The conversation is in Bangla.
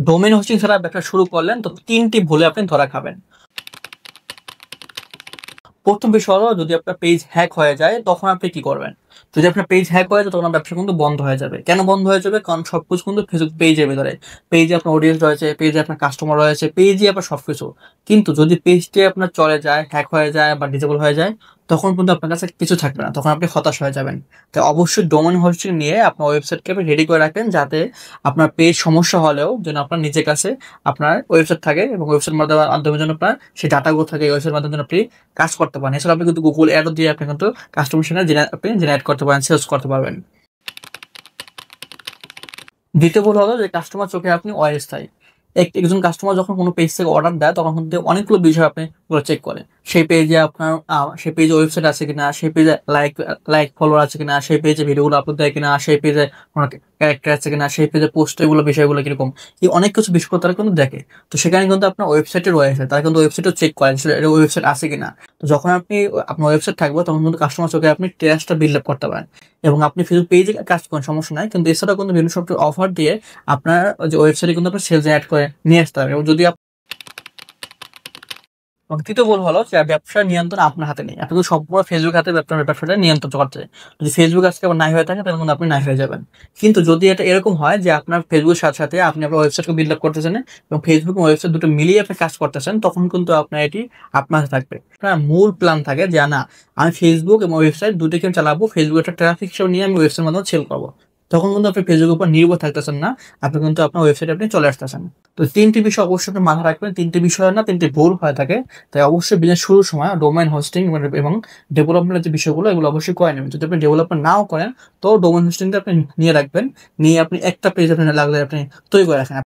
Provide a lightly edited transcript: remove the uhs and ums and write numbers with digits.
ডোমেইন হোস্টিং ছাড়া ব্যবসা শুরু করলেন তো ৩টি ভুলে আপনি ধরা খাবেন। প্রথম বিষয় হলো, যদি আপনার পেজ হ্যাক হয়ে যায় তখন আপনি কি করবেন? যদি আপনার পেজ হ্যাক হয়ে যায় তখন আপনার ব্যবসা কিন্তু বন্ধ হয়ে যাবে। কেন বন্ধ হয়ে যাবে? কারণ সবকিছু কিন্তু ফেসবুক পেজের ভিতরে। পেজে আপনার অডিয়েন্স রয়েছে, পেজে আপনার কাস্টমার রয়েছে, পেজই আপনার সবকিছু। কিন্তু যদি পেজটি আপনার চলে যায়, হ্যাক হয়ে যায় বা ডিসেবল হয়ে যায়, তখন কিন্তু আপনার কাছে কিছু থাকবে না। তখন আপনি হতাশ হয়ে যাবেন। তাই অবশ্যই ডোমেইন হোস্টিং নিয়ে আপনার ওয়েবসাইটকে আপনি রেডি করে রাখেন, যাতে আপনার পেজ সমস্যা হলেও যেন আপনার নিজের কাছে আপনার ওয়েবসাইট থাকে এবং ওয়েবসাইট মাধ্যমে যেন আপনার সেই ডাটাগুলো থাকে, ওয়েবসাইট মাধ্যমে যেন আপনি কাজ করতে পারেন। এছাড়া আপনি কিন্তু গুগল অ্যাডও দিয়ে আপনি কিন্তু কাস্টমার আপনি জেনারেট করতে পারেন, সেলস করতে পারবেন। দ্বিতীয় ভুল হলো যে কাস্টমার চোখে আপনি অস্থায়ী। একজন কাস্টমার যখন কোনো পেজ থেকে অর্ডার দেয় তখন কিন্তু অনেকগুলো বিষয় আপনি পুরো চেক করে। সেই পেজে আপনার সেই পেজে ওয়েবসাইট আছে কিনা, সেই পেজে লাইক লাইক ফলোয়ার আছে কিনা, সেই পেজে ভিডিওগুলো আপলোড দেয় কিনা, সেই পেজে কোনো ক্যারেক্টার আছে কিনা, সেই পেজে পোস্ট এগুলো বিষয়গুলো কিরকম, এই অনেক কিছু বিষয় তারা কিন্তু দেখে। তো সেখানে কিন্তু আপনার ওয়েবসাইটে রয়েছে, তারা কিন্তু ওয়েবসাইটও চেক করে যে এটা ওয়েবসাইট আছে কিনা। তো যখন আপনি আপনার ওয়েবসাইট থাকবে তখন কিন্তু কাস্টমার চোখে আপনি ট্রাস্টটা বিল্ড আপ করতে পারেন। এবং আপনি ফেসবুক পেজে কাজ করেন সমস্যা নাই, কিন্তু এছাড়াও কিন্তু বিভিন্ন সফটওয়্যার অফার দিয়ে আপনার যে ওয়েবসাইটে কিন্তু আপনার সেলস অ্যাড করে নিয়ে আসতে হবে। এবং যদি এবং তৃতীয় ভুল হলো যে ব্যবসার নিয়ন্ত্রণ আপনার হাতে নেই। আপনি কিন্তু সম্পূর্ণ ফেসবুক হাতে আপনার ব্যবসাটা নিয়ন্ত্রণ করতে। যদি ফেসবুক আজকে আবার নাই হয়ে থাকে তাহলে কিন্তু আপনি নাই হয়ে যাবেন। কিন্তু যদি এটা এরকম হয় যে আপনার ফেসবুকের সাথে সাথে আপনি আপনার ওয়েবসাইটকে বিল্ড আপ করতেছেন এবং ফেসবুক এবং ওয়েবসাইট দুটো মিলিয়ে আপনি কাজ করতেছেন, তখন কিন্তু আপনার এটি আপনার হাতে থাকবে। আপনার মূল প্ল্যান থাকে যে না, আমি ফেসবুক এবং ওয়েবসাইট দুটোকে চালাবো, ফেসবুক একটা ট্রাফিক হিসেবে নিয়ে আমি ওয়েবসাইটের মাধ্যমে সেল করবো। তখন কিন্তু আপনি ফেসবুকের উপর নির্ভর থাকতেছেন না, আপনি কিন্তু আপনার ওয়েবসাইটে আপনি চলে আসতেছেন। তো ৩টি বিষয় অবশ্যই আপনি মাথায় রাখবেন। ৩টি বিষয় না, ৩টি ভুল হয়ে থাকে। তাই অবশ্যই বিজনেস শুরুর সময় ডোমেইন হোস্টিং এবং ডেভেলপমেন্টের যে বিষয়গুলো এগুলো অবশ্যই করে নেবেন। যদি আপনি ডেভেলপমেন্ট নাও করেন তো ডোমেইন হোস্টিংটা আপনি নিয়ে রাখবেন। নিয়ে আপনি একটা পেজ আপনি লাগলে আপনি তৈরি করে রাখেন।